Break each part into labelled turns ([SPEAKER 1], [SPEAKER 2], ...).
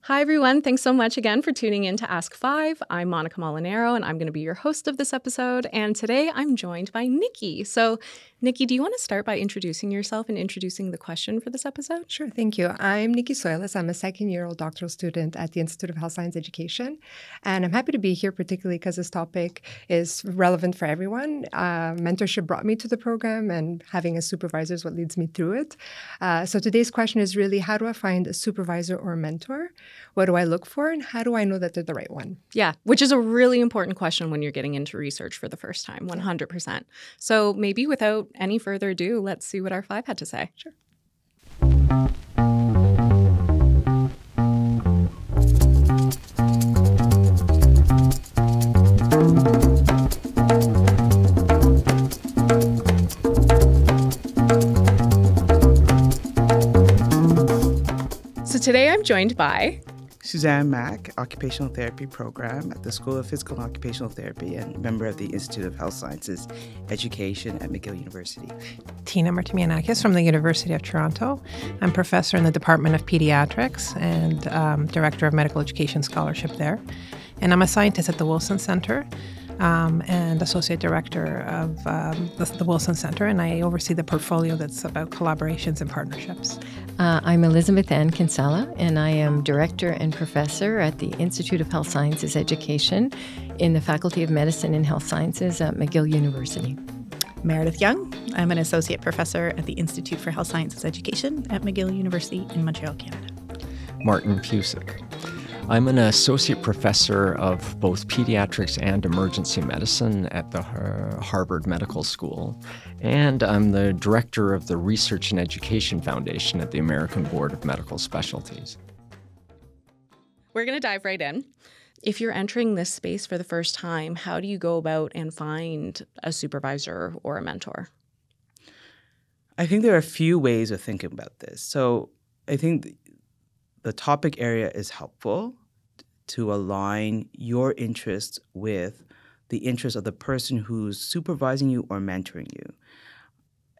[SPEAKER 1] Hi, everyone. Thanks so much again for tuning in to Ask 5. I'm Monica Molinaro, and I'm going to be your host of this episode. And today I'm joined by Niki. So, Niki, do you want to start by introducing yourself and introducing the question for this episode?
[SPEAKER 2] Sure. Thank you. I'm Niki Soilis. I'm a second-year doctoral student at the Institute of Health Science Education. And I'm happy to be here, particularly because this topic is relevant for everyone. Mentorship brought me to the program, and having a supervisor is what leads me through it. So today's question is really, how do I find a supervisor or a mentor? What do I look for, and how do I know that they're the right one?
[SPEAKER 1] Yeah, which is a really important question when you're getting into research for the first time, 100%. So maybe without any further ado, let's see what our 5 had to say.
[SPEAKER 2] Sure.
[SPEAKER 1] So today I'm joined by
[SPEAKER 3] Suzanne Mack, Occupational Therapy Program at the School of Physical and Occupational Therapy and member of the Institute of Health Sciences Education at McGill University.
[SPEAKER 4] Tina Martimianakis from the University of Toronto. I'm professor in the Department of Pediatrics and director of Medical Education Scholarship there. And I'm a scientist at the Wilson Center and associate director of the Wilson Center, and I oversee the portfolio that's about collaborations and partnerships.
[SPEAKER 5] I'm Elizabeth Ann Kinsella, and I am director and professor at the Institute of Health Sciences Education in the Faculty of Medicine and Health Sciences at McGill University.
[SPEAKER 6] Meredith Young. I'm an associate professor at the Institute for Health Sciences Education at McGill University in Montreal, Canada.
[SPEAKER 7] Martin Pusick. I'm an associate professor of both pediatrics and emergency medicine at the Harvard Medical School, and I'm the director of the Research and Education Foundation at the American Board of Medical Specialties.
[SPEAKER 1] We're going to dive right in. If you're entering this space for the first time, how do you go about and find a supervisor or a mentor?
[SPEAKER 3] I think there are a few ways of thinking about this. So I think the topic area is helpful to align your interests with the interests of the person who's supervising you or mentoring you.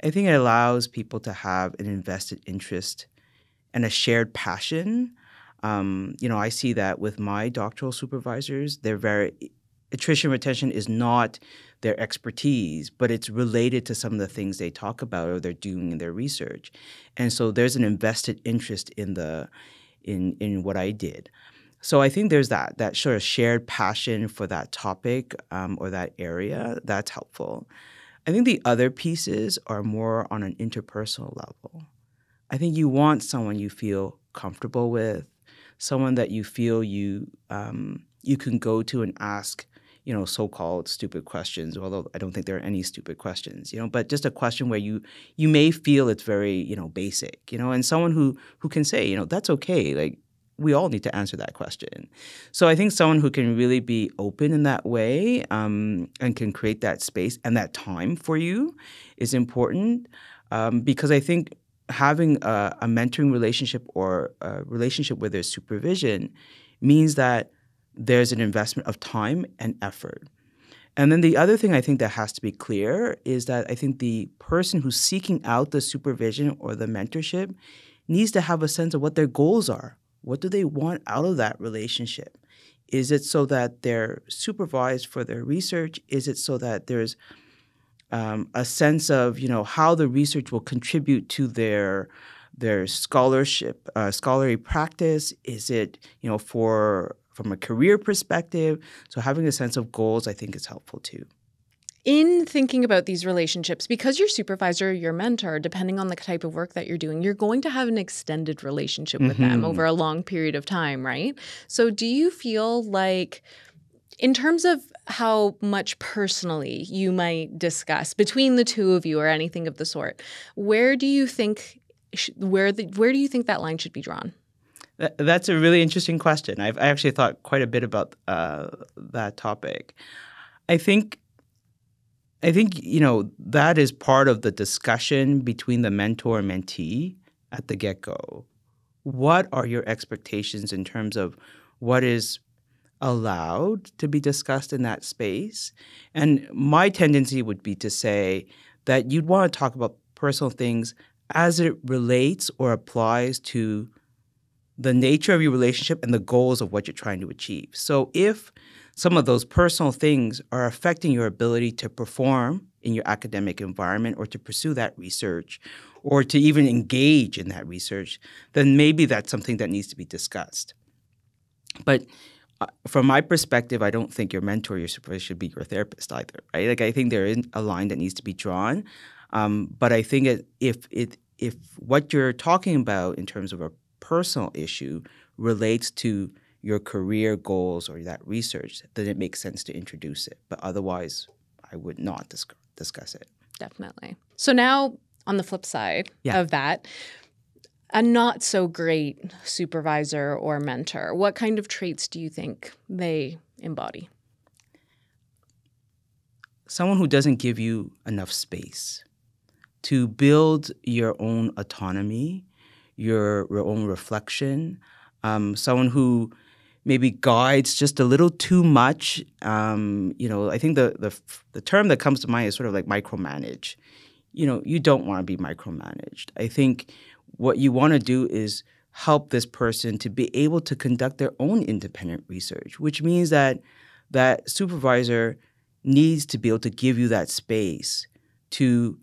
[SPEAKER 3] I think it allows people to have an invested interest and a shared passion. I see that with my doctoral supervisors. Attrition retention is not their expertise, but it's related to some of the things they talk about or they're doing in their research. And so there's an invested interest in what I did. So I think there's that sort of shared passion for that topic or that area. That's helpful. I think the other pieces are more on an interpersonal level. I think you want someone you feel comfortable with, someone that you feel you can go to and ask, so-called stupid questions, although I don't think there are any stupid questions, but just a question where you may feel it's very, basic, and someone who can say, that's okay, like we all need to answer that question. So I think someone who can really be open in that way and can create that space and that time for you is important because I think having a mentoring relationship or a relationship where there's supervision means that there's an investment of time and effort. And then the other thing I think that has to be clear is that I think the person who's seeking out the supervision or the mentorship needs to have a sense of what their goals are. What do they want out of that relationship? Is it so that they're supervised for their research? Is it so that there's a sense of, how the research will contribute to their scholarship, scholarly practice? Is it, from a career perspective? So having a sense of goals, I think, is helpful too.
[SPEAKER 1] In thinking about these relationships, because your supervisor, your mentor, depending on the type of work that you're doing, you're going to have an extended relationship with them over a long period of time, right? So do you feel like, in terms of how much personally you might discuss between the two of you or anything of the sort, where do you think that line should be drawn?
[SPEAKER 3] That's a really interesting question. I actually thought quite a bit about that topic. I think that is part of the discussion between the mentor and mentee at the get-go. What are your expectations in terms of what is allowed to be discussed in that space? And my tendency would be to say that you'd want to talk about personal things as it relates or applies to the nature of your relationship and the goals of what you're trying to achieve. So if some of those personal things are affecting your ability to perform in your academic environment or to pursue that research or to even engage in that research, then maybe that's something that needs to be discussed. But from my perspective, I don't think your mentor, your supervisor should be your therapist either, right? Like I think there is a line that needs to be drawn. But I think if what you're talking about in terms of a personal issue relates to your career goals or that research, then it makes sense to introduce it. But otherwise, I would not discuss it.
[SPEAKER 1] Definitely. So now on the flip side of that, a not so great supervisor or mentor, what kind of traits do you think they embody?
[SPEAKER 3] Someone who doesn't give you enough space to build your own autonomy, your own reflection, someone who maybe guides just a little too much. I think the term that comes to mind is sort of like micromanage. You don't want to be micromanaged. I think what you want to do is help this person to be able to conduct their own independent research, which means that that supervisor needs to be able to give you that space to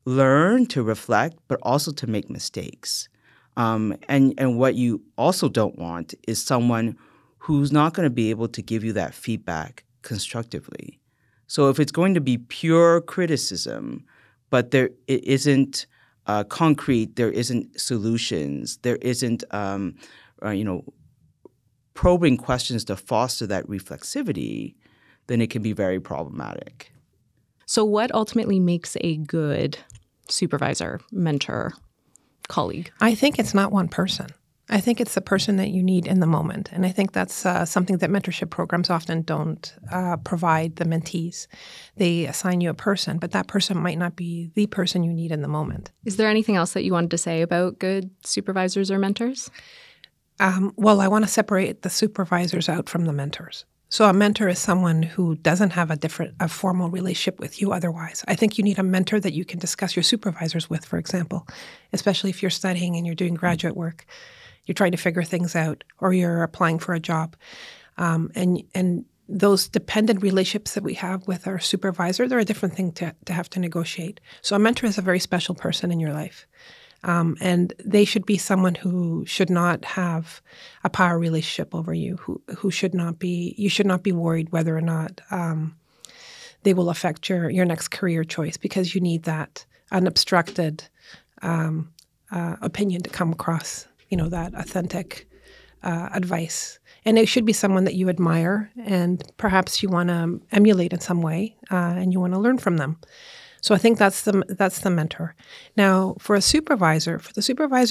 [SPEAKER 3] learn, to reflect, but also to make mistakes. And what you also don't want is someone who's not going to be able to give you that feedback constructively. So if it's going to be pure criticism, but it isn't concrete, there isn't solutions, there isn't probing questions to foster that reflexivity, then it can be very problematic.
[SPEAKER 1] So what ultimately makes a good supervisor, mentor, colleague?
[SPEAKER 4] I think it's not one person. I think it's the person that you need in the moment. And I think that's something that mentorship programs often don't provide the mentees. They assign you a person, but that person might not be the person you need in the moment.
[SPEAKER 1] Is there anything else that you wanted to say about good supervisors or mentors?
[SPEAKER 4] Well, I want to separate the supervisors out from the mentors. So a mentor is someone who doesn't have a formal relationship with you otherwise. I think you need a mentor that you can discuss your supervisors with, for example, especially if you're studying and you're doing graduate work. You're trying to figure things out, or you're applying for a job. And those dependent relationships that we have with our supervisor, they're a different thing to have to negotiate. So a mentor is a very special person in your life. And they should be someone who should not have a power relationship over you, who should not be, you should not be worried whether or not they will affect your next career choice, because you need that unobstructed opinion to come across, that authentic advice. And it should be someone that you admire and perhaps you want to emulate in some way, and you want to learn from them. So I think that's the mentor. Now, for the supervisor,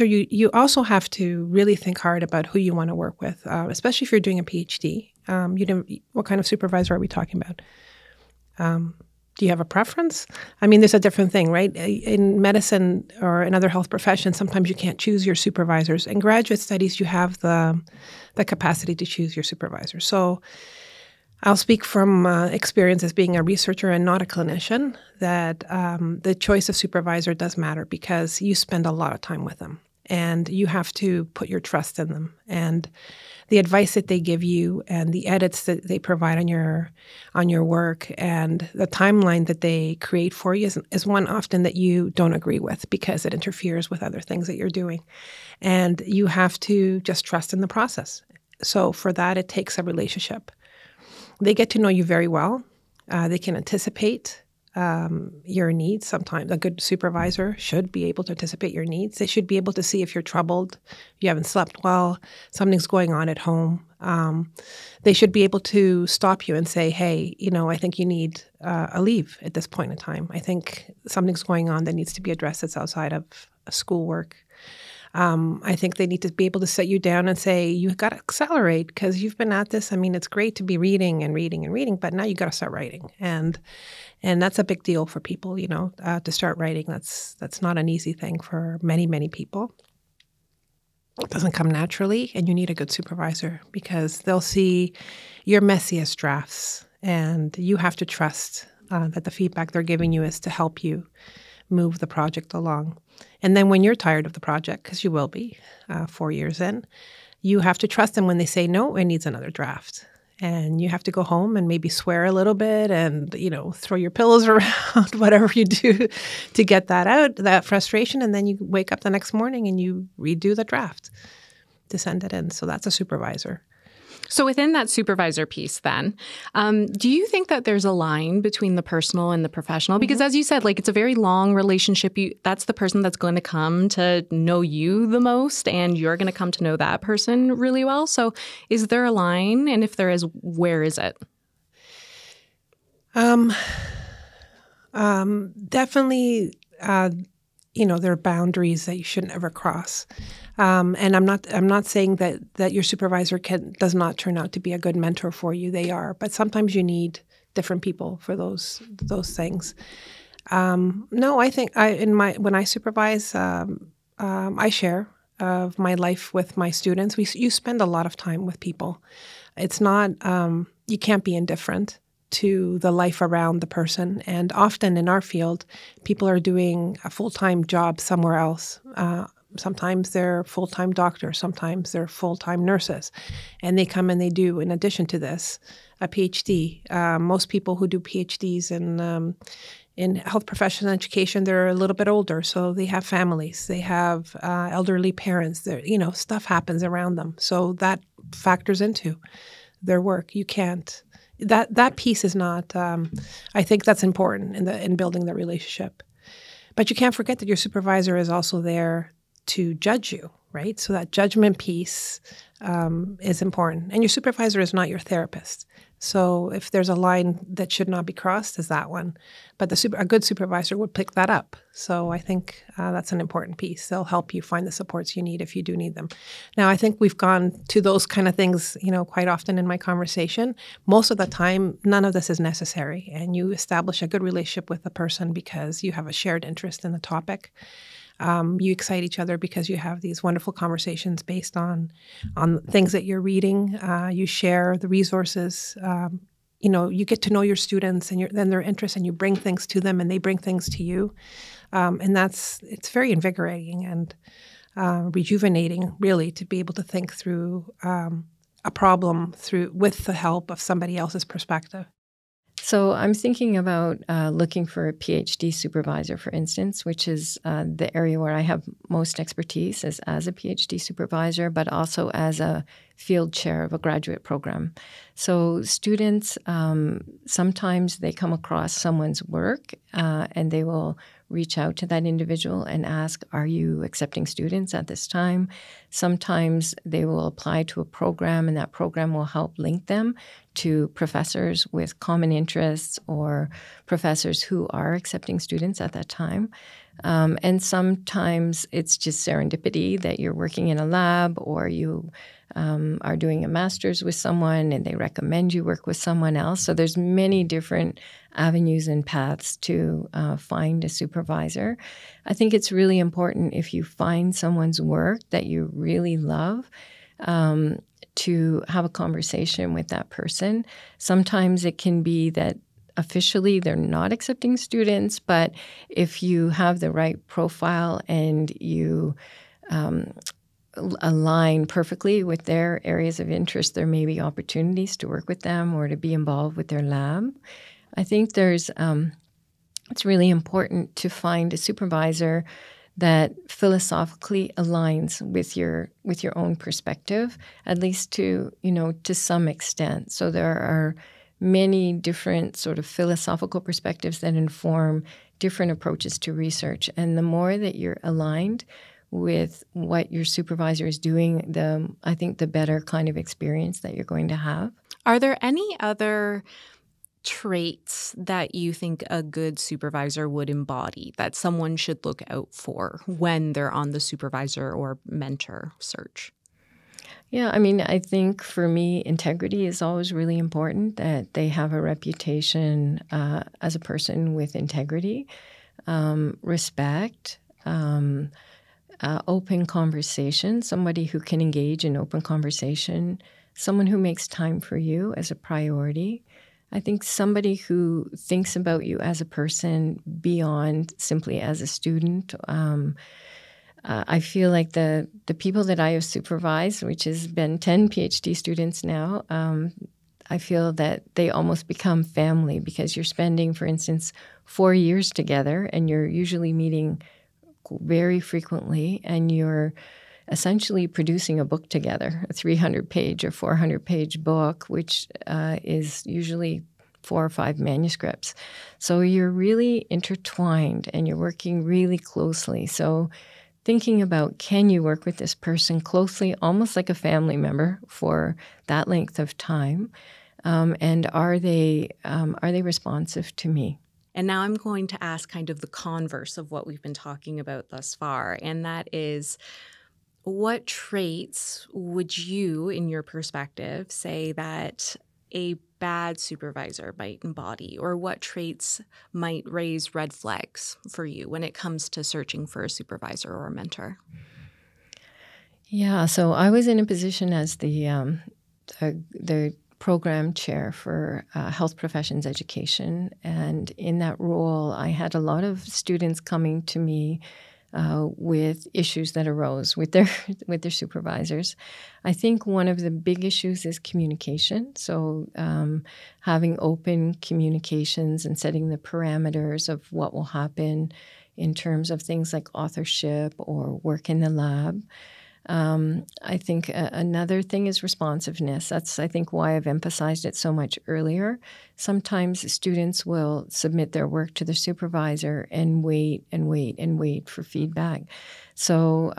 [SPEAKER 4] you also have to really think hard about who you want to work with, especially if you're doing a PhD. What kind of supervisor are we talking about? Do you have a preference? I mean, there's a different thing, right? In medicine or in other health professions, sometimes you can't choose your supervisors. In graduate studies, you have the capacity to choose your supervisor. So I'll speak from experience as being a researcher and not a clinician, that the choice of supervisor does matter, because you spend a lot of time with them and you have to put your trust in them. And the advice that they give you and the edits that they provide on your work and the timeline that they create for you is one often that you don't agree with, because it interferes with other things that you're doing. And you have to just trust in the process. So for that, it takes a relationship. They get to know you very well. They can anticipate your needs. Sometimes a good supervisor should be able to anticipate your needs. They should be able to see if you're troubled, you haven't slept well, something's going on at home. They should be able to stop you and say, hey, I think you need a leave at this point in time. I think something's going on that needs to be addressed that's outside of schoolwork. I think they need to be able to sit you down and say, you've got to accelerate because you've been at this. I mean, it's great to be reading and reading and reading, but now you've got to start writing. And that's a big deal for people, to start writing. That's not an easy thing for many, many people. It doesn't come naturally, and you need a good supervisor because they'll see your messiest drafts, and you have to trust that the feedback they're giving you is to help you move the project along. And then when you're tired of the project, because you will be 4 years in, you have to trust them when they say, no, it needs another draft. And you have to go home and maybe swear a little bit and, throw your pillows around, whatever you do to get that out, that frustration. And then you wake up the next morning and you redo the draft to send it in. So that's a supervisor.
[SPEAKER 1] So within that supervisor piece then, do you think that there's a line between the personal and the professional? Because as you said, it's a very long relationship. That's the person that's going to come to know you the most, and you're going to come to know that person really well. So is there a line? And if there is, where is it?
[SPEAKER 4] Definitely, there are boundaries that you shouldn't ever cross. And I'm not saying that your supervisor does not turn out to be a good mentor for you. They are, but sometimes you need different people for those things. No, I think when I supervise, I share of my life with my students. You spend a lot of time with people. It's not you can't be indifferent to the life around the person. And often in our field, people are doing a full-time job somewhere else. Sometimes they're full-time doctors, sometimes they're full-time nurses. And they come and they do, in addition to this, a PhD. Most people who do PhDs in health professional education, they're a little bit older, so they have families. They have elderly parents. Stuff happens around them. So that factors into their work. You can't. That piece is not, I think that's important in building the relationship. But you can't forget that your supervisor is also there to judge you, right? So that judgment piece is important. And your supervisor is not your therapist. So if there's a line that should not be crossed, is that one. But a good supervisor would pick that up. So I think that's an important piece. They'll help you find the supports you need if you do need them. Now, I think we've gone to those kind of things, quite often in my conversation. Most of the time, none of this is necessary. And you establish a good relationship with the person because you have a shared interest in the topic. You excite each other because you have these wonderful conversations based on things that you're reading. You share the resources. You get to know your students and then their interests, and you bring things to them, and they bring things to you. And it's very invigorating and rejuvenating, really, to be able to think through a problem with the help of somebody else's perspective.
[SPEAKER 5] So I'm thinking about looking for a PhD supervisor, for instance, which is the area where I have most expertise as a PhD supervisor, but also as a field chair of a graduate program. So students, sometimes they come across someone's work and they will reach out to that individual and ask, are you accepting students at this time? Sometimes they will apply to a program, and that program will help link them to professors with common interests or professors who are accepting students at that time. And sometimes it's just serendipity that you're working in a lab, or you are doing a master's with someone and they recommend you work with someone else. So there's many different avenues and paths to find a supervisor. I think it's really important, if you find someone's work that you really love, to have a conversation with that person. Sometimes it can be that officially they're not accepting students, but if you have the right profile and you align perfectly with their areas of interest, there may be opportunities to work with them or to be involved with their lab. I think it's really important to find a supervisor that philosophically aligns with your own perspective, at least to some extent. So there are many different sort of philosophical perspectives that inform different approaches to research. And the more that you're aligned with what your supervisor is doing, I think the better kind of experience that you're going to have.
[SPEAKER 1] Are there any other traits that you think a good supervisor would embody that someone should look out for when they're on the supervisor or mentor search?
[SPEAKER 5] Yeah, I think for me, integrity is always really important, that they have a reputation as a person with integrity, respect, open conversation, somebody who can engage in open conversation, someone who makes time for you as a priority, I think somebody who thinks about you as a person beyond simply as a student. I feel like the people that I have supervised, which has been 10 PhD students now, I feel that they almost become family because you're spending, for instance, 4 years together and you're usually meeting very frequently and you're essentially producing a book together, a 300-page or 400-page book, which is usually 4 or 5 manuscripts. So you're really intertwined and you're working really closely. So thinking about, can you work with this person closely, almost like a family member for that length of time? And are they responsive to me?
[SPEAKER 1] And now I'm going to ask kind of the converse of what we've been talking about thus far, and that is, what traits would you, in your perspective, say that a bad supervisor might embody, or what traits might raise red flags for you when it comes to searching for a supervisor or a mentor?
[SPEAKER 5] Yeah, so I was in a position as the program chair for health professions education, and in that role, I had a lot of students coming to me with issues that arose with their supervisors. I think one of the big issues is communication. So having open communications and setting the parameters of what will happen in terms of things like authorship or work in the lab. I think another thing is responsiveness. That's, I think, why I've emphasized it so much earlier. Sometimes students will submit their work to the supervisor and wait for feedback. So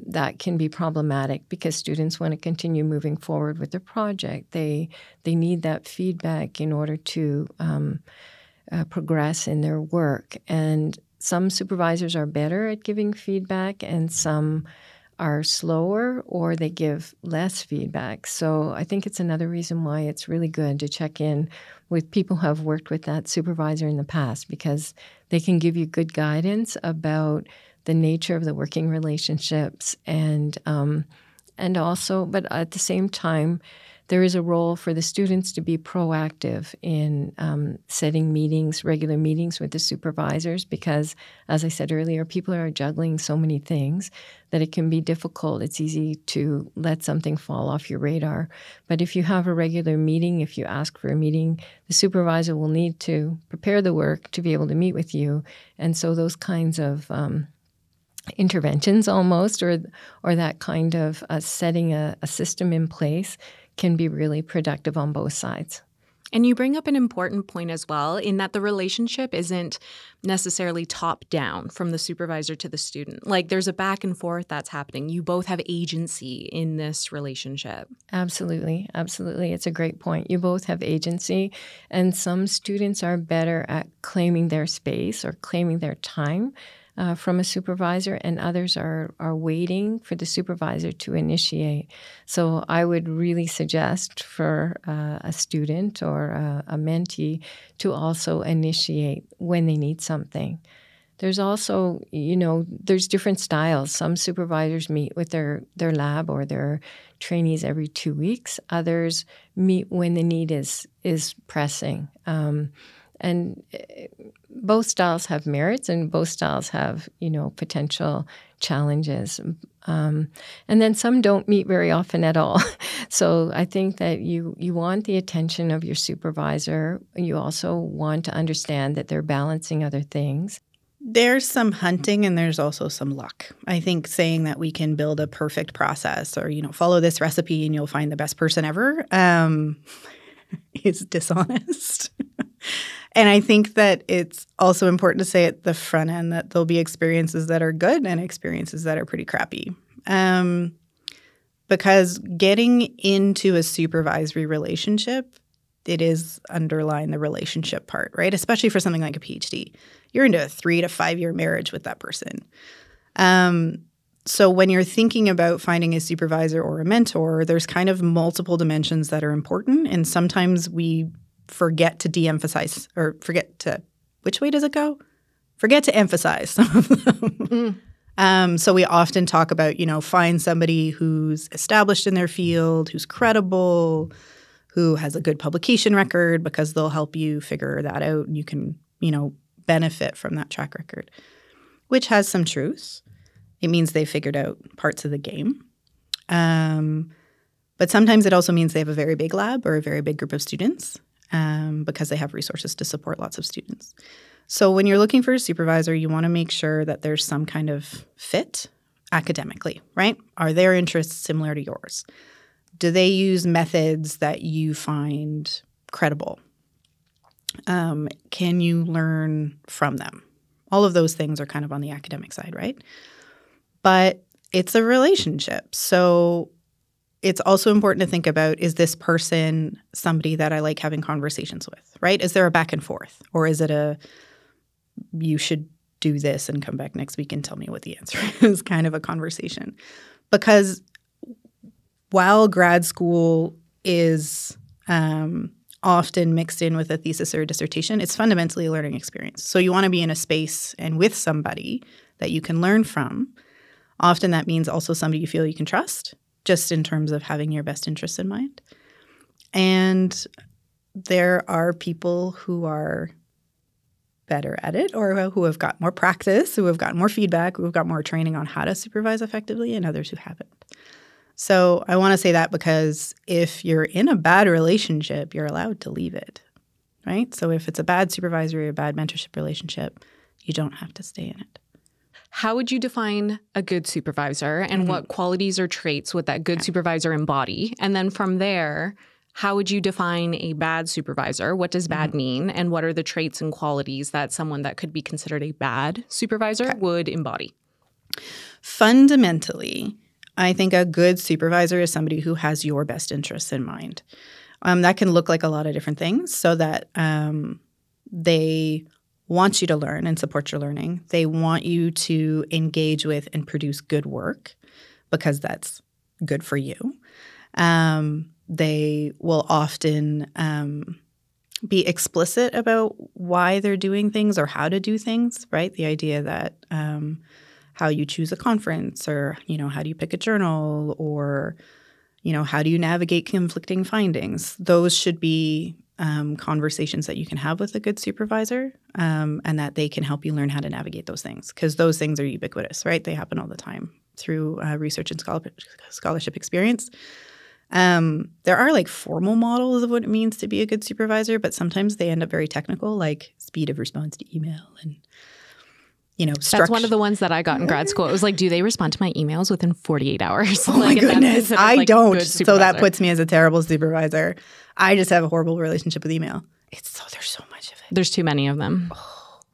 [SPEAKER 5] that can be problematic because students want to continue moving forward with their project. They need that feedback in order to progress in their work. And some supervisors are better at giving feedback and some are slower or they give less feedback. So I think it's another reason why it's really good to check in with people who have worked with that supervisor in the past, because they can give you good guidance about the nature of the working relationships and also, but at the same time, there is a role for the students to be proactive in setting meetings, regular meetings with the supervisors, because, as I said earlier, people are juggling so many things that it can be difficult. It's easy to let something fall off your radar. But if you have a regular meeting, if you ask for a meeting, the supervisor will need to prepare the work to be able to meet with you. And so those kinds of interventions almost, or that kind of setting a system in place can be really productive on both sides.
[SPEAKER 1] And you bring up an important point as well, in that the relationship isn't necessarily top down from the supervisor to the student. Like, there's a back and forth that's happening. You both have agency in this relationship.
[SPEAKER 5] Absolutely. Absolutely. It's a great point. You both have agency, and some students are better at claiming their space or claiming their time from a supervisor, and others are waiting for the supervisor to initiate. So I would really suggest for a student or a mentee to also initiate when they need something. There's also, there's different styles. Some supervisors meet with their lab or their trainees every 2 weeks. Others meet when the need is pressing. And both styles have merits and both styles have, potential challenges. And then some don't meet very often at all. So I think that you want the attention of your supervisor. You also want to understand that they're balancing other things.
[SPEAKER 6] There's some hunting and there's also some luck. I think saying that we can build a perfect process or, follow this recipe and you'll find the best person ever is dishonest. And I think that it's also important to say at the front end that there'll be experiences that are good and experiences that are pretty crappy. Because getting into a supervisory relationship, it is underlying the relationship part, right? Especially for something like a PhD. You're into a 3 to 5 year marriage with that person. So when you're thinking about finding a supervisor or a mentor, there's kind of multiple dimensions that are important. And sometimes we forget to de-emphasize or which way does it go? Forget to emphasize some of them. So we often talk about, find somebody who's established in their field, who's credible, who has a good publication record, because they'll help you figure that out and you can, benefit from that track record, which has some truths. It means they figured out parts of the game. But sometimes it also means they have a very big lab or a very big group of students because they have resources to support lots of students. So when you're looking for a supervisor, you want to make sure that there's some kind of fit academically, right? Are their interests similar to yours? Do they use methods that you find credible? Can you learn from them? All of those things are kind of on the academic side, right? But it's a relationship. So it's also important to think about, is this person somebody that I like having conversations with, right? Is there a back and forth? Or is it you should do this and come back next week and tell me what the answer is kind of a conversation? Because while grad school is often mixed in with a thesis or a dissertation, it's fundamentally a learning experience. So you want to be in a space and with somebody that you can learn from. Often that means also somebody you feel you can trust, just in terms of having your best interests in mind. And there are people who are better at it, or who have got more practice, who have got more feedback, who have got more training on how to supervise effectively, and others who haven't. So I want to say that because if you're in a bad relationship, you're allowed to leave it, right? So if it's a bad supervisory or bad mentorship relationship, you don't have to stay in it.
[SPEAKER 1] How would you define a good supervisor, and what qualities or traits would that good supervisor embody? And then from there, how would you define a bad supervisor? What does bad mean? And what are the traits and qualities that someone that could be considered a bad supervisor would embody?
[SPEAKER 6] Fundamentally, I think a good supervisor is somebody who has your best interests in mind. That can look like a lot of different things, so that they want you to learn and support your learning. They want you to engage with and produce good work because that's good for you. They will often be explicit about why they're doing things or how to do things, right? The idea that how you choose a conference, or, how do you pick a journal, or, how do you navigate conflicting findings? Those should be conversations that you can have with a good supervisor, and that they can help you learn how to navigate those things, because those things are ubiquitous, right? They happen all the time through research and scholarship experience. There are formal models of what it means to be a good supervisor, but sometimes they end up very technical, like speed of response to email and, structure.
[SPEAKER 1] That's one of the ones that I got in grad school. It was like, do they respond to my emails within 48 hours?
[SPEAKER 6] Oh my goodness. I don't. So that puts me as a terrible supervisor. I just have a horrible relationship with email. There's so much of it.
[SPEAKER 1] There's too many of them.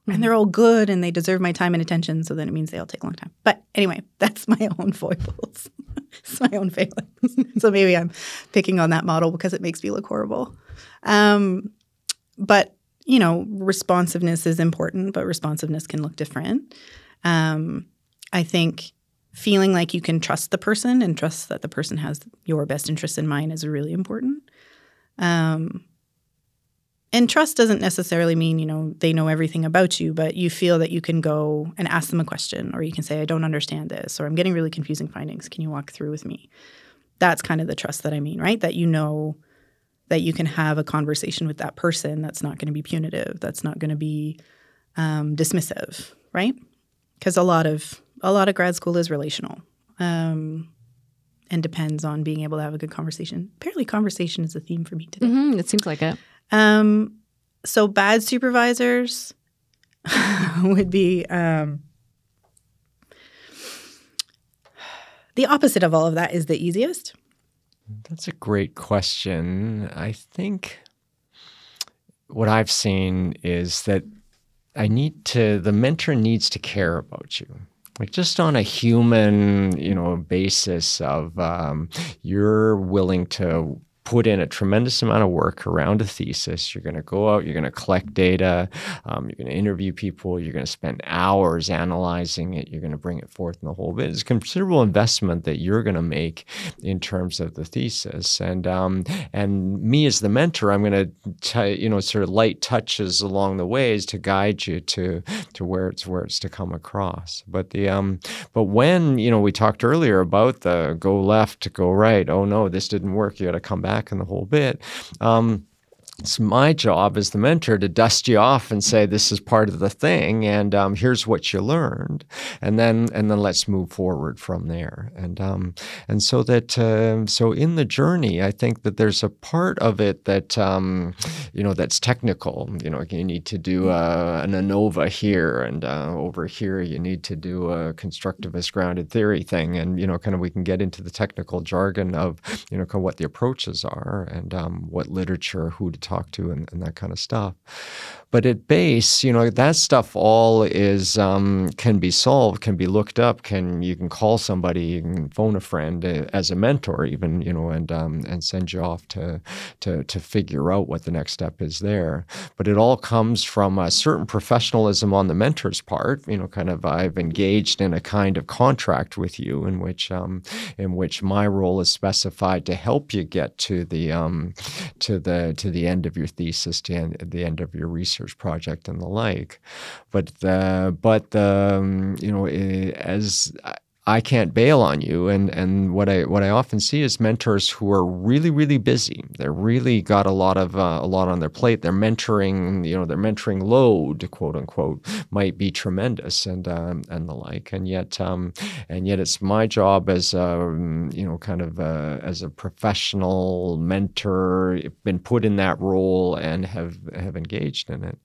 [SPEAKER 6] And they're all good and they deserve my time and attention, so then it means they all take a long time. But anyway, that's my own foibles. It's my own failings. So maybe I'm picking on that model because it makes me look horrible. But, responsiveness is important, but responsiveness can look different. I think feeling like you can trust the person and trust that the person has your best interest in mind is really important. And trust doesn't necessarily mean, they know everything about you, but you feel that you can go and ask them a question, or you can say, I don't understand this, or I'm getting really confusing findings. Can you walk through with me? That's kind of the trust that I mean, right? That that you can have a conversation with that person that's not going to be punitive, that's not going to be dismissive, right? Because a lot of grad school is relational and depends on being able to have a good conversation. Apparently conversation is a theme for me today.
[SPEAKER 1] It seems like it.
[SPEAKER 6] So bad supervisors would be the opposite of all of that is the easiest.
[SPEAKER 7] That's a great question. I think what I've seen is that the mentor needs to care about you. Just on a human, basis of you're willing to put in a tremendous amount of work around a thesis. You're going to go out, you're going to collect data, you're going to interview people, you're going to spend hours analyzing it, you're going to bring it forth in the whole bit. It's a considerable investment that you're going to make in terms of the thesis. And me as the mentor, I'm going to, sort of light touches along the ways to guide you to where it's to come across. But when, we talked earlier about the go left, go right, oh no, this didn't work, you got to come back feedback and the whole bit. It's my job as the mentor to dust you off and say, this is part of the thing, and here's what you learned, and then let's move forward from there. And so that so in the journey, I think that there's a part of it that that's technical. You need to do an ANOVA here, and over here you need to do a constructivist grounded theory thing, and kind of we can get into the technical jargon of kind of what the approaches are and what literature, who to talk to, and that kind of stuff. But at base, that stuff all is can be solved, can be looked up, you can call somebody, you can phone a friend as a mentor even, and send you off to figure out what the next step is there. But it all comes from a certain professionalism on the mentor's part. Kind of I've engaged in a kind of contract with you in which my role is specified to help you get to the end of your thesis, to the end of your research project and the like. As I can't bail on you, and what I often see is mentors who are really, really busy. They're really got a lot on their plate. Their mentoring load, quote unquote, might be tremendous and the like. And yet it's my job as as a professional mentor, been put in that role and have engaged in it,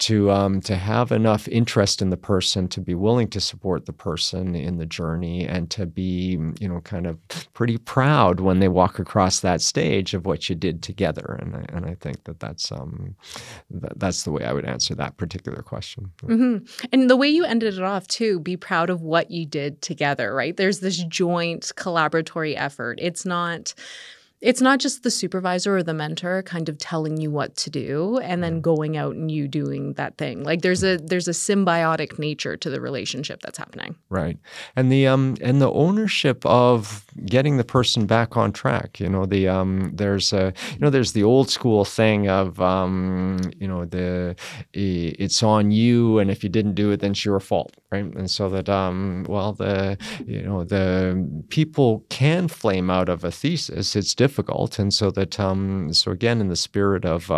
[SPEAKER 7] to have enough interest in the person to be willing to support the person in the journey, and to be, kind of pretty proud when they walk across that stage of what you did together. And I think that's the way I would answer that particular question.
[SPEAKER 1] Mm-hmm. And the way you ended it off too, be proud of what you did together, right? There's this joint collaboratory effort. It's not just the supervisor or the mentor kind of telling you what to do and then going out and you doing that thing. Like there's a symbiotic nature to the relationship that's happening.
[SPEAKER 7] Right. And the ownership of getting the person back on track. There's the old school thing of it's on you, and if you didn't do it, then it's your fault, right? And so that the people can flame out of a thesis. It's difficult, and so that so again, in the spirit of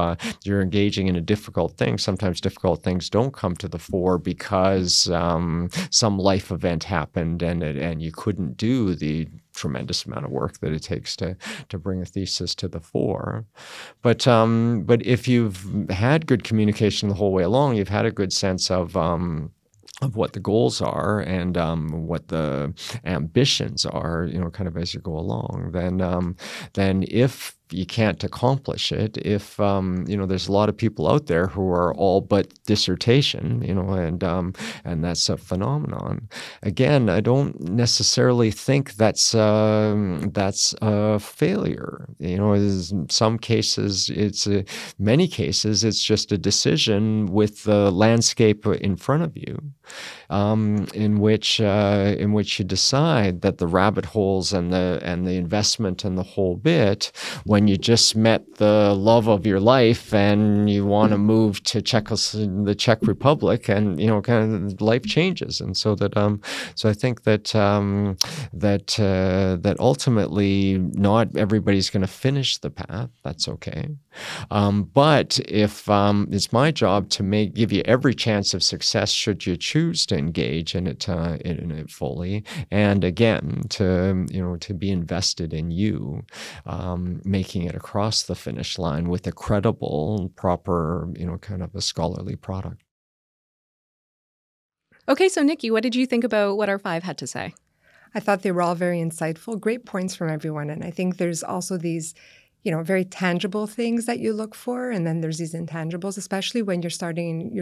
[SPEAKER 7] you're engaging in a difficult thing, sometimes difficult things don't come to the fore because some life event happened and you couldn't do the tremendous amount of work that it takes to bring a thesis to the fore. But if you've had good communication the whole way along, you've had a good sense of what the goals are and what the ambitions are, kind of as you go along, then if you can't accomplish it, if there's a lot of people out there who are all but dissertation, and that's a phenomenon. Again, I don't necessarily think that's a failure. In some cases, many cases, it's just a decision with the landscape in front of you, in which you decide that the rabbit holes and the investment and the whole bit, when you just met the love of your life and you want to move to the Czech Republic, and kind of life changes, and so that so I think that ultimately not everybody's going to finish the path. That's okay, but if it's my job to give you every chance of success should you choose to engage in it fully, and again to be invested in you, making it across the finish line with a credible, proper, kind of a scholarly product.
[SPEAKER 1] Okay, so Niki, what did you think about what our 5 had to say?
[SPEAKER 2] I thought they were all very insightful, great points from everyone. And I think there's also these very tangible things that you look for. And then there's these intangibles, especially when you're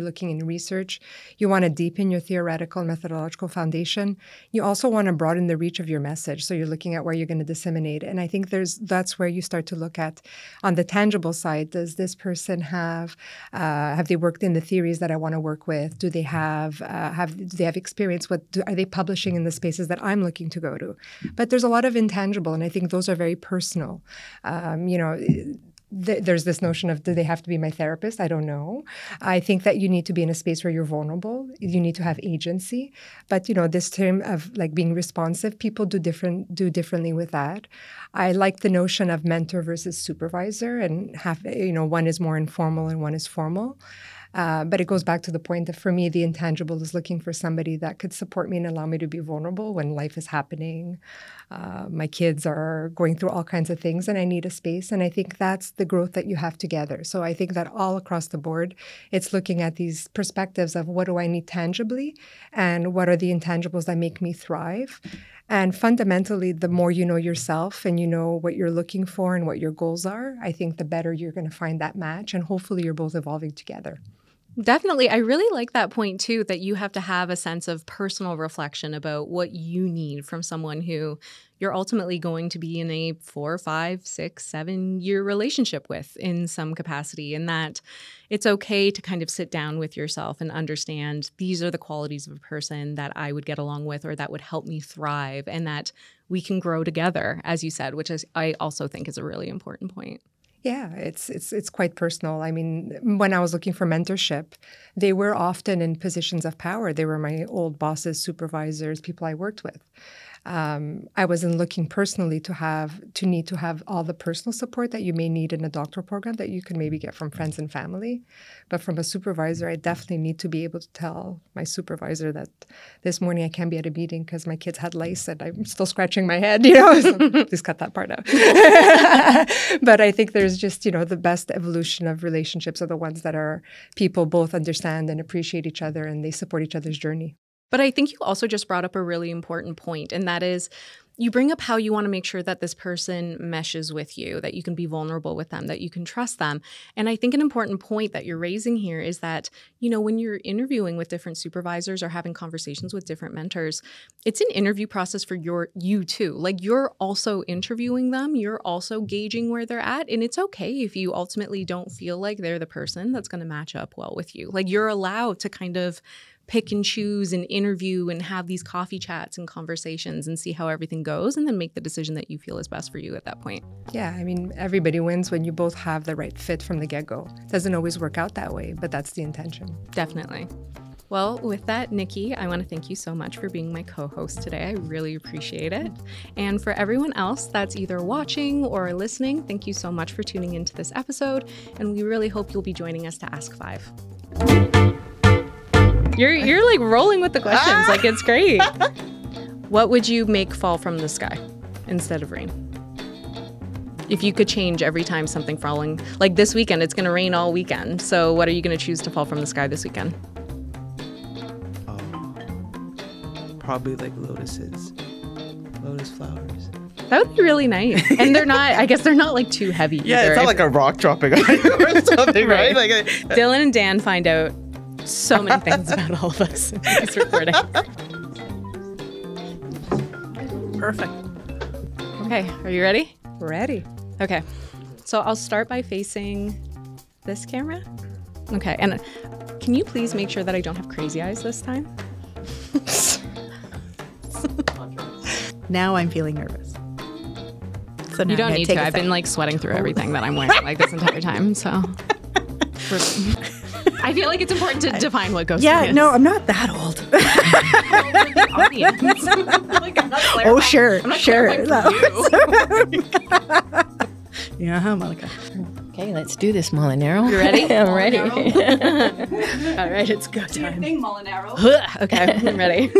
[SPEAKER 2] looking in research. You want to deepen your theoretical and methodological foundation. You also want to broaden the reach of your message. So you're looking at where you're going to disseminate. And I think that's where you start to look at, on the tangible side, does this person have they worked in the theories that I want to work with? Do they have experience? Are they publishing in the spaces that I'm looking to go to? But there's a lot of intangible, and I think those are very personal. there's this notion of, do they have to be my therapist? I don't know. I think that you need to be in a space where you're vulnerable. You need to have agency. But, this term of like being responsive, people do differently with that. I like the notion of mentor versus supervisor, and one is more informal and one is formal. But it goes back to the point that for me, the intangible is looking for somebody that could support me and allow me to be vulnerable when life is happening. My kids are going through all kinds of things and I need a space. And I think that's the growth that you have together. So I think that all across the board, it's looking at these perspectives of what do I need tangibly and what are the intangibles that make me thrive. And fundamentally, the more you know yourself and you know what you're looking for and what your goals are, I think the better you're going to find that match. And hopefully you're both evolving together.
[SPEAKER 1] Definitely. I really like that point, too, that you have to have a sense of personal reflection about what you need from someone who you're ultimately going to be in a 4, 5, 6, 7-year relationship with in some capacity, and that it's okay to kind of sit down with yourself and understand these are the qualities of a person that I would get along with or that would help me thrive, and that we can grow together, as you said, which I also think is a really important point.
[SPEAKER 2] Yeah, it's quite personal. I mean, when I was looking for mentorship, they were often in positions of power. They were my old bosses, supervisors, people I worked with. I wasn't looking personally to need to have all the personal support that you may need in a doctoral program that you can maybe get from friends and family. But from a supervisor, I definitely need to be able to tell my supervisor that this morning I can't be at a meeting because my kids had lice and I'm still scratching my head, So please cut that part out. But I think there's just, the best evolution of relationships are the ones that are people both understand and appreciate each other and they support each other's journey.
[SPEAKER 1] But I think you also just brought up a really important point, and that is you bring up how you want to make sure that this person meshes with you, that you can be vulnerable with them, that you can trust them. And I think an important point that you're raising here is that, when you're interviewing with different supervisors or having conversations with different mentors, it's an interview process for you too. Like, you're also interviewing them, you're also gauging where they're at. And it's okay if you ultimately don't feel like they're the person that's going to match up well with you. Like, you're allowed to kind of pick and choose and interview and have these coffee chats and conversations and see how everything goes and then make the decision that you feel is best for you at that point.
[SPEAKER 2] Yeah, I mean, everybody wins when you both have the right fit from the get-go. It doesn't always work out that way, but that's the intention.
[SPEAKER 1] Definitely. Well, with that, Niki, I want to thank you so much for being my co-host today. I really appreciate it. And for everyone else that's either watching or listening, thank you so much for tuning into this episode. And we really hope you'll be joining us to Ask 5. You're like rolling with the questions. Like, it's great. What would you make fall from the sky instead of rain? If you could change every time something falling, like this weekend, it's going to rain all weekend. So what are you going to choose to fall from the sky this weekend?
[SPEAKER 3] Probably like lotus flowers.
[SPEAKER 1] That would be really nice. And I guess they're not like too heavy either.
[SPEAKER 3] Yeah, it's not like a rock dropping on you or something, right? Like
[SPEAKER 1] Dylan and Dan find out so many things about all of us in this recording.
[SPEAKER 6] Perfect.
[SPEAKER 1] Okay, are you ready?
[SPEAKER 2] Ready.
[SPEAKER 1] Okay, so I'll start by facing this camera. Okay, and can you please make sure that I don't have crazy eyes this time?
[SPEAKER 6] Now I'm feeling nervous. So
[SPEAKER 1] you don't need to. I've been like sweating through everything that I'm wearing like this entire time, so. I feel like it's important to define what ghosting is.
[SPEAKER 6] Yeah, no, I'm not that old.
[SPEAKER 1] Like, I'm not
[SPEAKER 6] sure.
[SPEAKER 1] Yeah, Monica.
[SPEAKER 5] Okay, let's do this, Molinaro.
[SPEAKER 1] You ready?
[SPEAKER 5] I'm ready.
[SPEAKER 1] All right, it's go time.
[SPEAKER 8] Thing, Molinaro.
[SPEAKER 1] Okay, I'm ready.